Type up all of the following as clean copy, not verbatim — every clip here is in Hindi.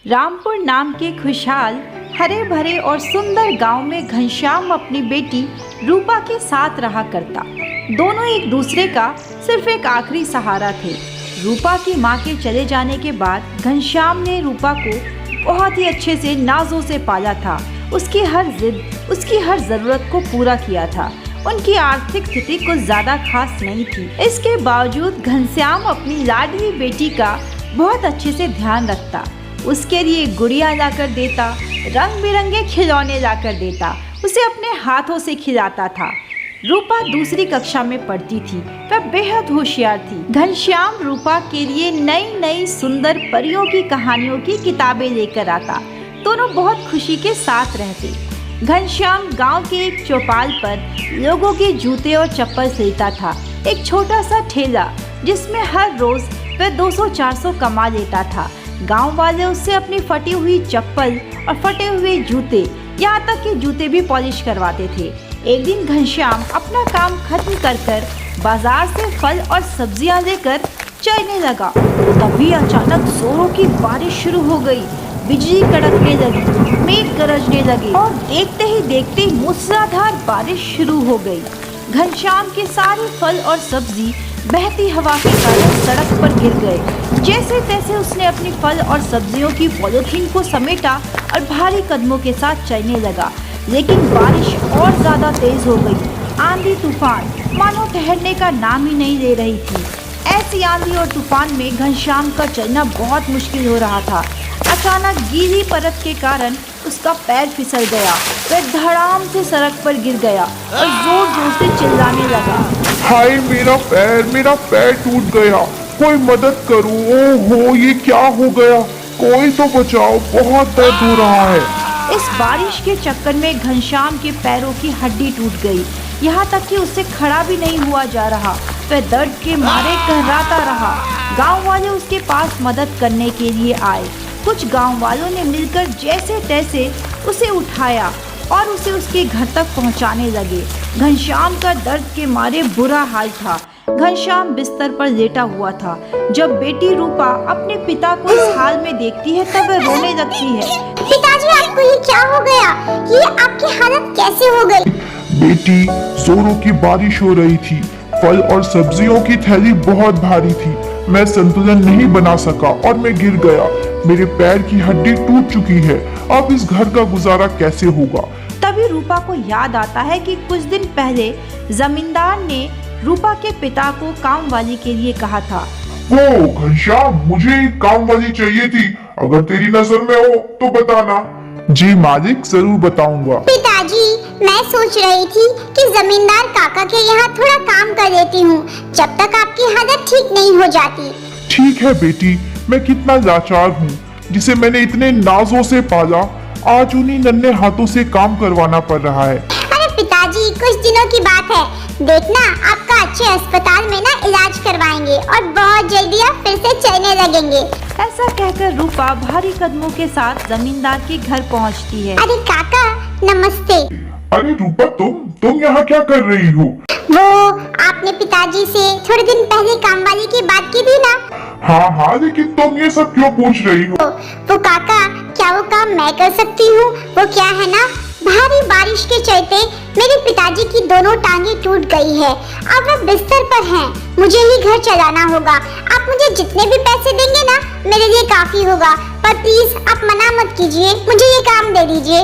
रामपुर नाम के खुशहाल हरे भरे और सुंदर गांव में घनश्याम अपनी बेटी रूपा के साथ रहा करता। दोनों एक दूसरे का सिर्फ एक आखिरी सहारा थे। रूपा की मां के चले जाने के बाद घनश्याम ने रूपा को बहुत ही अच्छे से नाजों से पाला था। उसकी हर जिद, उसकी हर जरूरत को पूरा किया था। उनकी आर्थिक स्थिति कुछ ज्यादा खास नहीं थी। इसके बावजूद घनश्याम अपनी लाडली बेटी का बहुत अच्छे से ध्यान रखता। उसके लिए गुड़िया लाकर देता, रंग बिरंगे खिलौने लाकर देता, उसे अपने हाथों से खिलाता था। रूपा दूसरी कक्षा में पढ़ती थी। वह बेहद होशियार थी। घनश्याम रूपा के लिए नई नई सुंदर परियों की कहानियों की किताबें लेकर आता। दोनों बहुत खुशी के साथ रहते। घनश्याम गांव के एक चौपाल पर लोगों के जूते और चप्पल सिलता था। एक छोटा सा ठेला जिसमें हर रोज वह 200-400 कमा लेता था। गांव वाले उससे अपनी फटी हुई चप्पल और फटे हुए जूते, यहाँ तक कि जूते भी पॉलिश करवाते थे। एक दिन घनश्याम अपना काम खत्म कर बाजार से फल और सब्जियां लेकर चलने लगा। तभी अचानक जोरों की बारिश शुरू हो गई। बिजली कड़कने लगी, मेघ गरजने लगे और देखते ही देखते मूसलाधार बारिश शुरू हो गई। घनश्याम के सारे फल और सब्जी बहती हवा के कारण सड़क पर गिर गए। जैसे तैसे उसने अपनी फल और सब्जियों की पॉलीथीन को समेटा और भारी कदमों के साथ चलने लगा। लेकिन बारिश और ज्यादा तेज हो गई। आंधी तूफान मानो ठहरने का नाम ही नहीं ले रही थी। ऐसी आंधी और तूफान में घनश्याम का चलना बहुत मुश्किल हो रहा था। अचानक गीली परत के कारण उसका पैर फिसल गया। वह धड़ाम से सड़क पर गिर गया और जोर जोर से चिल्लाने लगा, हाय मेरा पैर टूट गया, कोई मदद करो। ओहो, ये क्या हो गया, कोई तो बचाओ, बहुत दर्द हो रहा है। इस बारिश के चक्कर में घनश्याम के पैरों की हड्डी टूट गई। यहाँ तक कि उससे खड़ा भी नहीं हुआ जा रहा। वह दर्द के मारे कहराता रहा। गांव वाले उसके पास मदद करने के लिए आए। कुछ गांव वालों ने मिलकर जैसे तैसे उसे उठाया और उसे उसके घर तक पहुंचाने लगे। घनश्याम का दर्द के मारे बुरा हाल था। घनश्याम बिस्तर पर लेटा हुआ था। जब बेटी रूपा अपने पिता को इस हाल में देखती है तब वह रोने लगती है। पिताजी, आपको ये क्या हो गया? ये आपकी हालत कैसे हो गई? बेटी, जोरों की बारिश हो रही थी। फल और सब्जियों की थैली बहुत भारी थी। मैं संतुलन नहीं बना सका और मैं गिर गया। मेरे पैर की हड्डी टूट चुकी है। अब इस घर का गुजारा कैसे होगा? तभी रूपा को याद आता है कि कुछ दिन पहले जमींदार ने रूपा के पिता को काम वाली के लिए कहा था। ओ घनश्याम, मुझे एक काम वाली चाहिए थी। अगर तेरी नजर में हो तो बताना। जी मालिक, जरूर बताऊंगा। पिताजी, मैं सोच रही थी कि जमींदार काका के यहाँ थोड़ा काम कर लेती हूँ, जब तक आपकी हालत ठीक नहीं हो जाती। ठीक है बेटी, मैं कितना लाचार हूँ, जिसे मैंने इतने नाजों से पाला, आज उन्हीं नन्हे हाथों से काम करवाना पड़ रहा है। अरे पिताजी, कुछ दिनों की बात है। देखना, आपका अच्छे अस्पताल में ना इलाज करवाएंगे और बहुत जल्दी आप फिर से चलने लगेंगे। ऐसा कहकर रूपा भारी कदमों के साथ जमींदार के घर पहुंचती है। अरे काका, नमस्ते। अरे रूपा, तुम यहाँ क्या कर रही हो? वो आपने पिताजी से थोड़े दिन पहले काम वाली की बात की थी ना? हाँ, लेकिन तुम ये सब क्यों पूछ रही हो? वो काका, क्या वो काम मैं कर सकती हूँ? वो क्या है ना, भारी बारिश के चलते मेरे पिताजी की दोनों टांगे टूट गई है। अब वो बिस्तर पर हैं। मुझे ही घर चलाना होगा। आप मुझे जितने भी पैसे देंगे ना, मेरे लिए काफी होगा। पर प्लीज आप मना मत कीजिए, मुझे ये काम दे दीजिए।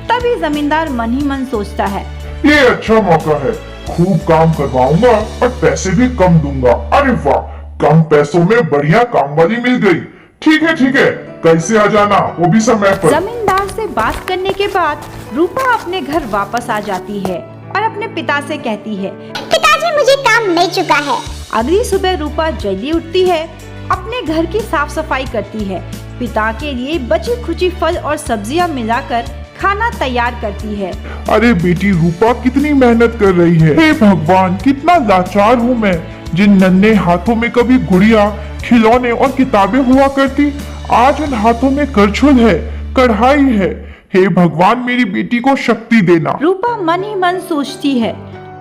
तभी जमींदार मन ही मन सोचता है, ये अच्छा मौका है, खूब काम करवाऊंगा और पैसे भी कम दूंगा। अरे वाह, कम पैसों में बढ़िया काम वाली मिल गई। ठीक है, कल से आ जाना, वो भी समय पर। जमींदार से बात करने के बाद रूपा अपने घर वापस आ जाती है और अपने पिता से कहती है, पिताजी, मुझे काम मिल चुका है। अगली सुबह रूपा जल्दी उठती है, अपने घर की साफ सफाई करती है, पिता के लिए बची खुची फल और सब्जियां मिलाकर खाना तैयार करती है। अरे बेटी रूपा कितनी मेहनत कर रही है। हे भगवान, कितना लाचार हूँ मैं। जिन नन्हे हाथों में कभी गुड़िया, खिलौने और किताबें हुआ करती, आज उन हाथों में करछुल है, कढ़ाई है। हे भगवान, मेरी बेटी को शक्ति देना। रूपा मन ही मन सोचती है,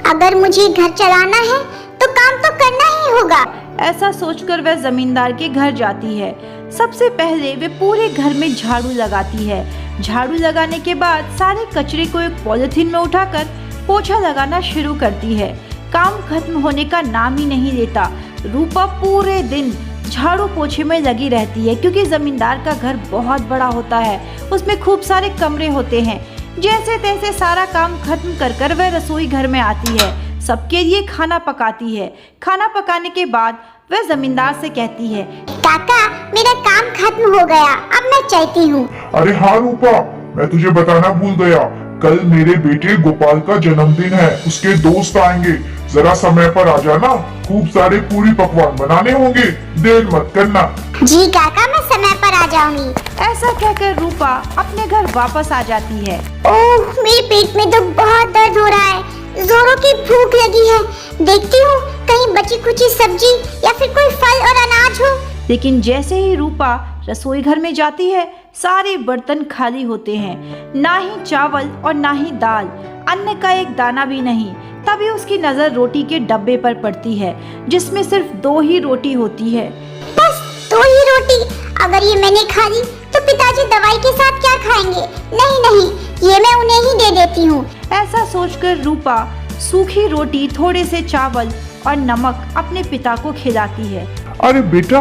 अगर मुझे घर चलाना है तो काम तो करना ही होगा। ऐसा सोचकर वह जमींदार के घर जाती है। सबसे पहले वे पूरे घर में झाड़ू लगाती है। झाड़ू लगाने के बाद सारे कचरे को एक पॉलिथीन में उठाकर पोछा लगाना शुरू करती है। काम खत्म होने का नाम ही नहीं लेता। रूपा पूरे दिन झाड़ू पोछे में लगी रहती है क्योंकि जमींदार का घर बहुत बड़ा होता है, उसमें खूब सारे कमरे होते हैं। जैसे तैसे सारा काम खत्म कर कर वह रसोई घर में आती है, सबके लिए खाना पकाती है। खाना पकाने के बाद वह जमींदार से कहती है, काका मेरा काम खत्म हो गया, अब मैं चाहती हूँ। अरे हाँ रूपा, मैं तुझे बताना भूल गया, कल मेरे बेटे गोपाल का जन्मदिन है, उसके दोस्त आएंगे, जरा समय पर आ जाना, खूब सारे पूरी पकवान बनाने होंगे, देर मत करना। जी काका, मैं समय पर आ जाऊंगी। ऐसा कहकर रूपा अपने घर वापस आ जाती है। ओह, मेरे पेट में तो बहुत दर्द हो रहा है, जोरों की भूख लगी है। देखती हूँ कहीं बची कुची सब्जी या फिर कोई फल और अनाज हो। लेकिन जैसे ही रूपा रसोई घर में जाती है, सारे बर्तन खाली होते हैं, ना ही चावल और ना ही दाल, अन्न का एक दाना भी नहीं। तभी उसकी नजर रोटी के डब्बे पर पड़ती है, जिसमें सिर्फ 2 ही रोटी होती है। बस 2 ही रोटी? अगर ये मैंने खा ली तो पिताजी दवाई के साथ क्या खाएंगे? नहीं नहीं, ये मैं उन्हें ही दे देती हूँ। ऐसा सोचकर रूपा सूखी रोटी, थोड़े से चावल और नमक अपने पिता को खिलाती है। अरे बेटा,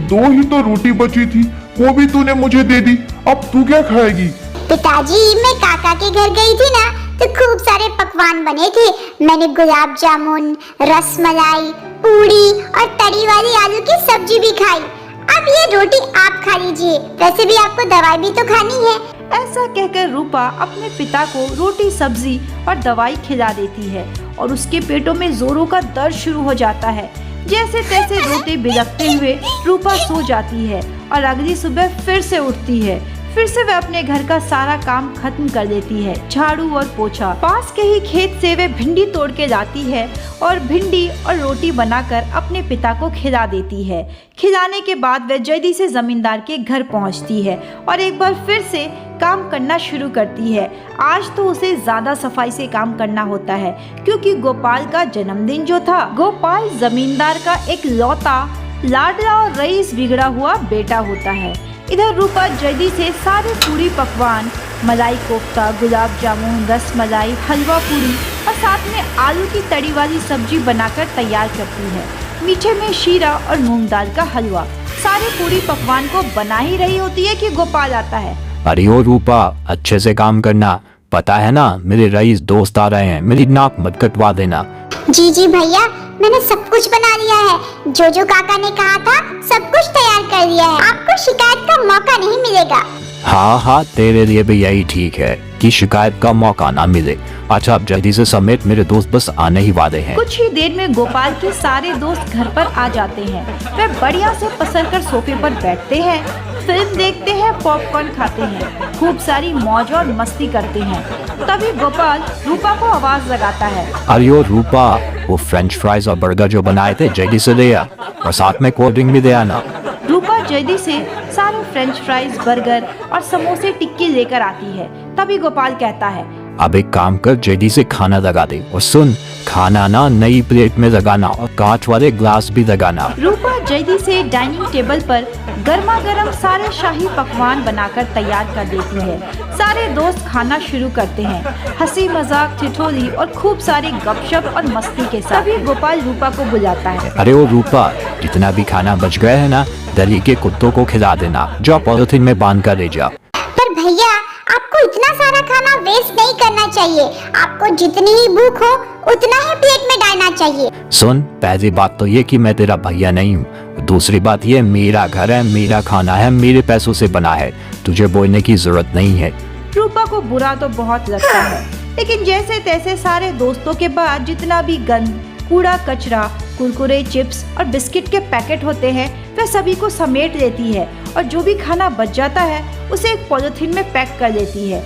2 ही तो रोटी बची थी, वो भी तूने मुझे दे दी, अब तू क्या खाएगी? पिताजी, मैं काका के घर गई थी ना, तो खूब सारे पकवान बने थे। मैंने गुलाब जामुन, रसमलाई, पूड़ी और तरी वाली आलू की सब्जी भी खाई। अब ये रोटी आप खा लीजिए, वैसे भी आपको दवाई भी तो खानी है। ऐसा कहकर रूपा अपने पिता को रोटी, सब्जी और दवाई खिला देती है और उसके पेटों में जोरों का दर्द शुरू हो जाता है। जैसे तैसे रोते बिलखते हुए रूपा सो जाती है और अगली सुबह फिर से उठती है। फिर से वह अपने घर का सारा काम खत्म कर देती है, झाड़ू और पोछा। पास के ही खेत से वह भिंडी तोड़ के लाती है और भिंडी और रोटी बनाकर अपने पिता को खिला देती है। खिलाने के बाद वह जल्दी से जमींदार के घर पहुंचती है और एक बार फिर से काम करना शुरू करती है। आज तो उसे ज्यादा सफाई से काम करना होता है क्योंकि गोपाल का जन्मदिन जो था। गोपाल जमींदार का एक लौता, लाडला और रईस बिगड़ा हुआ बेटा होता है। इधर रूपा जल्दी से सारे पूरी पकवान, मलाई कोफ्ता, गुलाब जामुन, रसमलाई, हलवा पूरी और साथ में आलू की तड़ी वाली सब्जी बनाकर तैयार करती है। मीठे में शीरा और मूंग दाल का हलवा। सारे पूरी पकवान को बना ही रही होती है कि गोपाल आता है। अरे ओ रूपा, अच्छे से काम करना, पता है ना मेरे रईस दोस्त आ रहे हैं, मेरी नाक मत कटवा देना। जी जी भैया, मैंने सब कुछ बना लिया है, जो काका ने कहा था सब कुछ तैयार कर लिया है। आपको शिकायत का मौका नहीं मिलेगा। हाँ हाँ, तेरे लिए भी यही ठीक है कि शिकायत का मौका ना मिले। अच्छा, अब जल्दी से समेट, मेरे दोस्त बस आने ही वाले हैं। कुछ ही देर में गोपाल के सारे दोस्त घर पर आ जाते हैं। वे बढ़िया से पसर कर सोफे पर बैठते हैं, फिल्म देखते हैं, पॉपकॉर्न खाते हैं, खूब सारी मौज और मस्ती करते हैं। तभी गोपाल रूपा को आवाज लगाता है। अरे ओ रूपा, वो फ्रेंच फ्राइज और बर्गर जो बनाए थे जल्दी से ले आ, और साथ में कोल्ड ड्रिंक भी दे आना। रूपा जल्दी से सारे फ्रेंच फ्राइज, बर्गर और समोसे, टिक्की लेकर आती है। तभी गोपाल कहता है, अब एक काम कर, जल्दी से खाना लगा दे, और सुन, खाना ना नई प्लेट में लगाना और कांच वाले ग्लास भी लगाना। रूपा जल्दी से डाइनिंग टेबल पर गर्मा गर्म सारे शाही पकवान बनाकर तैयार कर देती है। सारे दोस्त खाना शुरू करते हैं, हंसी मजाक, ठिठोली और खूब सारी गपशप और मस्ती के साथ। तभी गोपाल रूपा को बुलाता है। अरे ओ रूपा, जितना भी खाना बच गया है ना, गली के कुत्तों को खिला देना, जो पॉलिथीन में बांध कर ले जा। पर भैया, आपको इतना सारा खाना वेस्ट नहीं करना चाहिए। आपको जितनी ही भूख हो उतना ही प्लेट में डालना चाहिए। सुन, पहली बात तो ये कि मैं तेरा भैया नहीं हूँ, दूसरी बात ये मेरा घर है, मेरा खाना है, मेरे पैसों से बना है, तुझे बोलने की जरूरत नहीं है। रूपा को बुरा तो बहुत लगता है, लेकिन जैसे तैसे सारे दोस्तों के बाद जितना भी गंद, कूड़ा कचरा, कुरकुरे, चिप्स और बिस्किट के पैकेट होते हैं, वह सभी को समेट लेती है और जो भी खाना बच जाता है उसे एक पॉलिथीन में पैक कर देती है।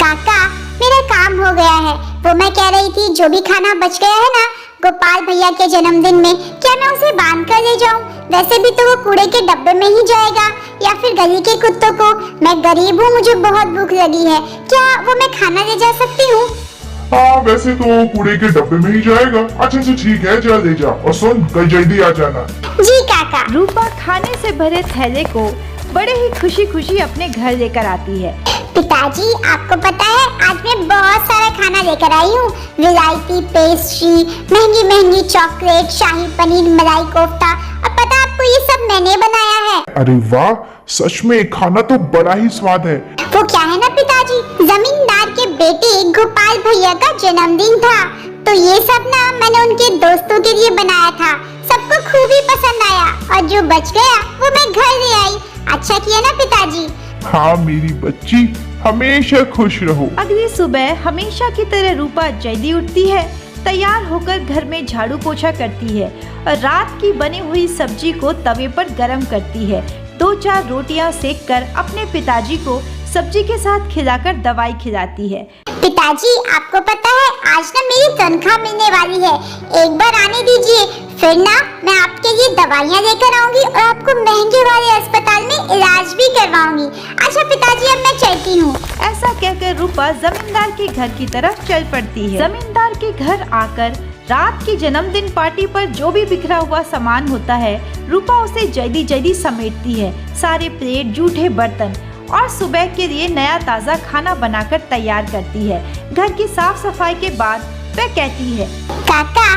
काका, मेरा काम हो गया है। वो मैं कह रही थी, जो भी खाना बच गया है ना गोपाल भैया के जन्मदिन में, क्या मैं उसे बांध कर ले जाऊं? वैसे भी तो वो कूड़े के डब्बे में ही जाएगा, या फिर गली के कुत्तों को। मैं गरीब हूँ, मुझे बहुत भूख लगी है, क्या वो मैं खाना ले जा सकती हूँ? हाँ, वैसे तो कूड़े के डब्बे में ही जाएगा। अच्छा अच्छा, ठीक है, जा ले जा, और सुन, कल जल्दी आ जाना। जी काका। रूपा खाने से भरे थैले को बड़े ही खुशी खुशी अपने घर लेकर आती है। पिताजी, आपको पता है आज मैं बहुत सारा खाना लेकर आई हूँ। विलायती पेस्ट्री, महंगी महंगी चॉकलेट, शाही पनीर, मलाई कोफ्ता। और पता है आपको, ये सब मैंने बनाया है। अरे वाह, सच में खाना तो बड़ा ही स्वाद है। वो क्या है ना पिताजी, जमींदार के बेटे गोपाल भैया का जन्मदिन था, तो ये सब ना मैंने उनके दोस्तों के लिए बनाया था। सबको खूब ही पसंद आया और जो बच गया वो मैं घर ले आई। अच्छा किया ना पिताजी। हाँ मेरी बच्ची, हमेशा खुश रहो। अगली सुबह हमेशा की तरह रूपा जल्दी उठती है, तैयार होकर घर में झाड़ू पोछा करती है और रात की बनी हुई सब्जी को तवे पर गरम करती है। 2-4 रोटियां सेककर अपने पिताजी को सब्जी के साथ खिलाकर दवाई खिलाती है। पिताजी, आपको पता है आज ना मेरी तनख्वाह मिलने वाली है। एक बार आने दीजिए, फिर ना मैं आपके लिए दवाइयाँ लेकर आऊंगी और आपको महंगे वाले अस्पताल में इलाज भी करवाऊंगी। अच्छा पिताजी, अब मैं चलती हूँ। ऐसा कहकर रूपा जमींदार के घर की तरफ चल पड़ती है। जमींदार के घर आकर रात की जन्मदिन पार्टी पर जो भी बिखरा हुआ सामान होता है, रूपा उसे जल्दी जल्दी समेटती है। सारे प्लेट, जूठे बर्तन और सुबह के लिए नया ताज़ा खाना बनाकर तैयार करती है। घर की साफ सफाई के बाद वह कहती है, काका,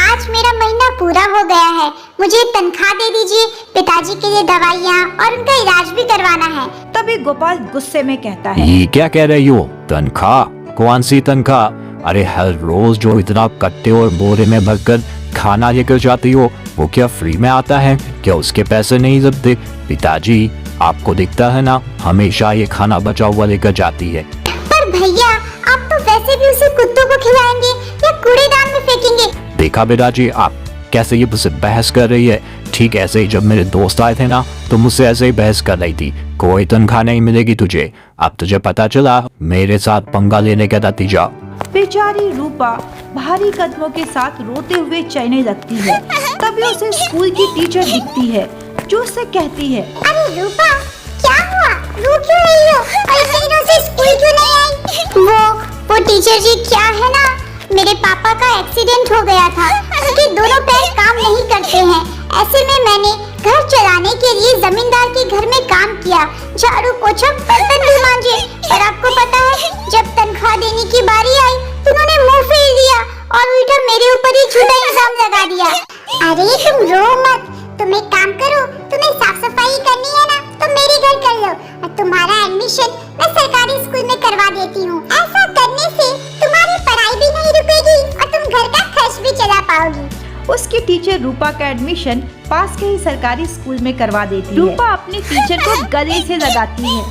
आज मेरा महीना पूरा हो गया है, मुझे तनख्वाह दे दीजिए। पिताजी के लिए दवाइयाँ और उनका इलाज भी करवाना है। तभी गोपाल गुस्से में कहता है, ये क्या कह रही हो? तनख्वाह? कौन सी तनख्वाह? अरे हर रोज जो इतना कट्टे और बोरे में भरकर खाना लेकर जाती हो, वो क्या फ्री में आता है? क्या उसके पैसे नहीं जबते? पिताजी, आपको दिखता है ना, हमेशा ये खाना बचा हुआ लेकर जाती है। पर भैया, आप तो वैसे भी उसे कुत्तों को खिलाएंगे या कूड़ेदान में फेंकेंगे। देखा बेटाजी, आप कैसे ये मुझसे बहस कर रही है? ठीक ऐसे ही जब मेरे दोस्त आए थे ना, तो मुझसे ऐसे ही बहस कर रही थी, कोई तनख्वाह नहीं मिलेगी तुझे। अब तुझे पता चला मेरे साथ पंगा लेने का नतीजा। बेचारी रूपा भारी कदमों के साथ रोते हुए चलने लगती है। तभी उसे स्कूल की टीचर दिखती है, जो उससे कहती है, अरे रूपा, क्या हुआ? रो क्यों रही हो? और इतनी दिनों से स्कूल क्यों नहीं आई? वो टीचर जी, क्या है ना, मेरे पापा का एक्सीडेंट हो गया था। उनके दोनों पैर काम नहीं करते हैं। ऐसे में मैंने घर चलाने के लिए जमींदार के घर में काम किया, झाड़ू पोछा, बर्तन भी मांजे। और आपको पता है, जब तनख्वाह देने की बारी आई तो उन्होंने मुंह फेर दिया और उल्टा मेरे ऊपर ही झूठा इल्जाम लगा दिया। अरे तुम रो मत, तुम एक काम करो, तुम्हें साफ सफाई करनी है ना, तो मेरे घर कर लो और तुम्हारा एडमिशन मैं सरकारी स्कूल में करवा देती हूँ। ऐसा करने से तुम्हारी पढ़ाई भी नहीं रुकेगी और तुम घर का खर्च भी चला पाओगी। उसकी टीचर रूपा का एडमिशन पास के ही सरकारी स्कूल में करवा देती है। रूपा अपनी टीचर को गले से लगाती है।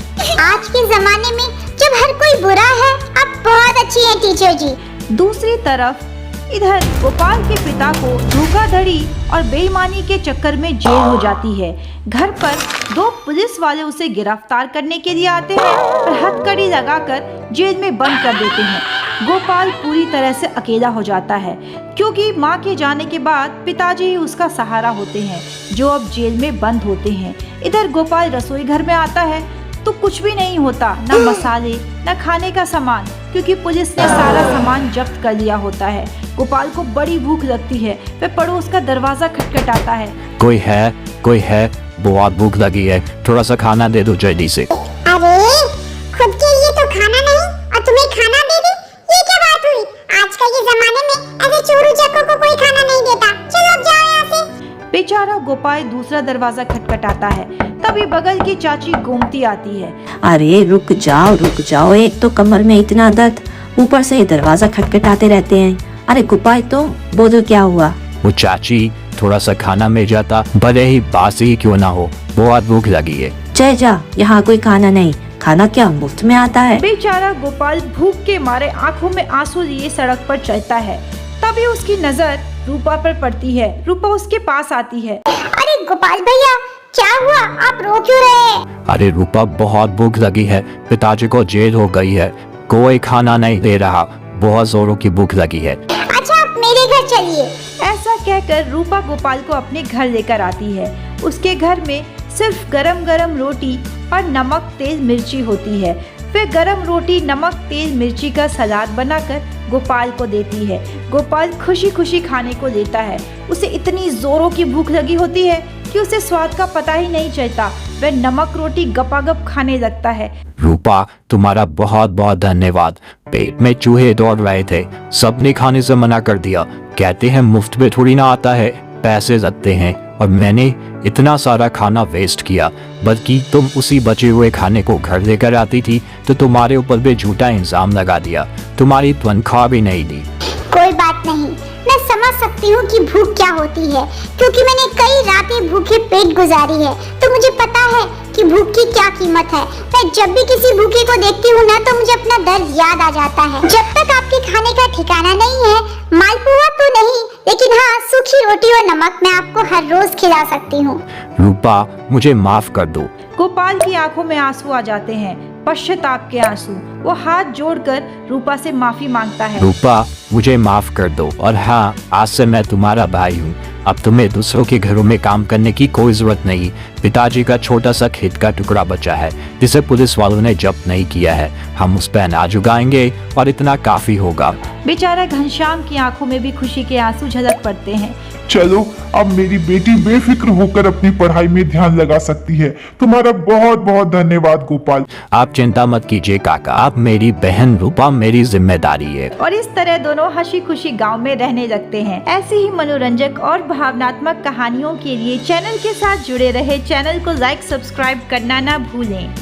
आज के जमाने में जब हर कोई बुरा है, आप बहुत अच्छी हैं टीचर जी। दूसरी तरफ इधर गोपाल के पिता को धोखाधड़ी और बेईमानी के चक्कर में जेल हो जाती है। घर पर 2 पुलिस वाले उसे गिरफ्तार करने के लिए आते हैं और हथकड़ी लगाकर जेल में बंद कर देते हैं। गोपाल पूरी तरह से अकेला हो जाता है, क्योंकि मां के जाने के बाद पिताजी ही उसका सहारा होते हैं, जो अब जेल में बंद होते हैं। इधर गोपाल रसोई घर में आता है तो कुछ भी नहीं होता, न मसाले न खाने का सामान, क्योंकि पुलिस ने सारा सामान जब्त कर लिया होता है। गोपाल को बड़ी भूख लगती है, वह पड़ोस का दरवाजा खटखटाता है। कोई है, बहुत भूख लगी है, थोड़ा सा खाना दे दो जल्दी से। अरे खुद के लिए तो खाना नहीं और तुम्हें खाना दे दे, ये क्या बात हुई? आजकल के जमाने में ऐसे चोरू चक्कों को कोई खाना नहीं देता। चलो अब जाओ यहाँ से। बेचारा गोपाल दूसरा दरवाजा खटखटाता है। तभी बगल की चाची गोमती आती है। अरे रुक जाओ, एक तो कमर में इतना दर्द, ऊपर से ये दरवाजा खटखटाते रहते हैं। अरे गोपाल, तुम बोलो क्या हुआ? वो चाची, थोड़ा सा खाना मिल जाता, भले ही बासी क्यों ना हो, बहुत भूख लगी है। चल जा, यहाँ कोई खाना नहीं, खाना क्या मुफ्त में आता है? बेचारा गोपाल भूख के मारे आंखों में आंसू लिए सड़क पर चलता है। तभी उसकी नजर रूपा पर पड़ती है। रूपा उसके पास आती है। अरे गोपाल भैया, क्या हुआ? आप रो क्यों रहे हैं? अरे रूपा, बहुत भूख लगी है, पिताजी को जेल हो गई है, कोई खाना नहीं दे रहा, बहुत जोरों की भूख लगी है। अच्छा, आप मेरे घर चलिए। ऐसा कहकर रूपा गोपाल को अपने घर लेकर आती है। उसके घर में सिर्फ गरम गरम रोटी और नमक तेज मिर्ची होती है। वे गरम रोटी, नमक तेज मिर्ची का सलाद बनाकर गोपाल को देती है। गोपाल खुशी खुशी खाने को लेता है। उसे इतनी जोरों की भूख लगी होती है कि कि उसे स्वाद का पता ही नहीं चलता। वह नमक रोटी गपागप खाने लगता है। रूपा, तुम्हारा बहुत बहुत धन्यवाद। पेट में चूहे दौड़ रहे थे, सबने खाने से मना कर दिया। कहते हैं मुफ्त में थोड़ी ना आता है, पैसे लगते हैं। और मैंने इतना सारा खाना वेस्ट किया, बल्कि तुम उसी बचे हुए खाने को घर लेकर आती थी तो तुम्हारे ऊपर भी झूठा इल्जाम लगा दिया। तुम्हारी तनख्वाह भी नहीं दी। कोई बात नहीं, मैं समझ सकती हूँ कि भूख क्या होती है, क्योंकि मैंने कई रातें भूखे पेट गुजारी है, तो मुझे पता है कि भूख की क्या कीमत है। मैं जब भी किसी भूखे को देखती हूँ ना, तो मुझे अपना दर्द याद आ जाता है। जब तक आपके खाने का ठिकाना नहीं है, मालपुआ तो नहीं, लेकिन हाँ, सूखी रोटी और नमक मैं आपको हर रोज खिला सकती हूँ। रूपा, मुझे माफ कर दो। गोपाल की आंखों में आंसू आ जाते हैं, पश्चाताप के आंसू। वो हाथ जोड़कर रूपा से माफी मांगता है। रूपा, मुझे माफ कर दो, और हाँ, आज से मैं तुम्हारा भाई हूँ। अब तुम्हें दूसरों के घरों में काम करने की कोई जरूरत नहीं। पिताजी का छोटा सा खेत का टुकड़ा बचा है जिसे पुलिस वालों ने जब्त नहीं किया है। हम उस पर अनाज उगाएंगे और इतना काफी होगा। बेचारा घनश्याम की आंखों में भी खुशी के आंसू झलक पड़ते हैं। चलो, अब मेरी बेटी बेफिक्र होकर अपनी पढ़ाई में ध्यान लगा सकती है। तुम्हारा बहुत बहुत धन्यवाद गोपाल। आप चिंता मत कीजिए काका, आप मेरी बहन रूपा मेरी जिम्मेदारी है। और इस तरह दोनों हंसी खुशी गांव में रहने लगते हैं। ऐसी ही मनोरंजक और भावनात्मक कहानियों के लिए चैनल के साथ जुड़े रहे। चैनल को लाइक सब्सक्राइब करना ना भूलें।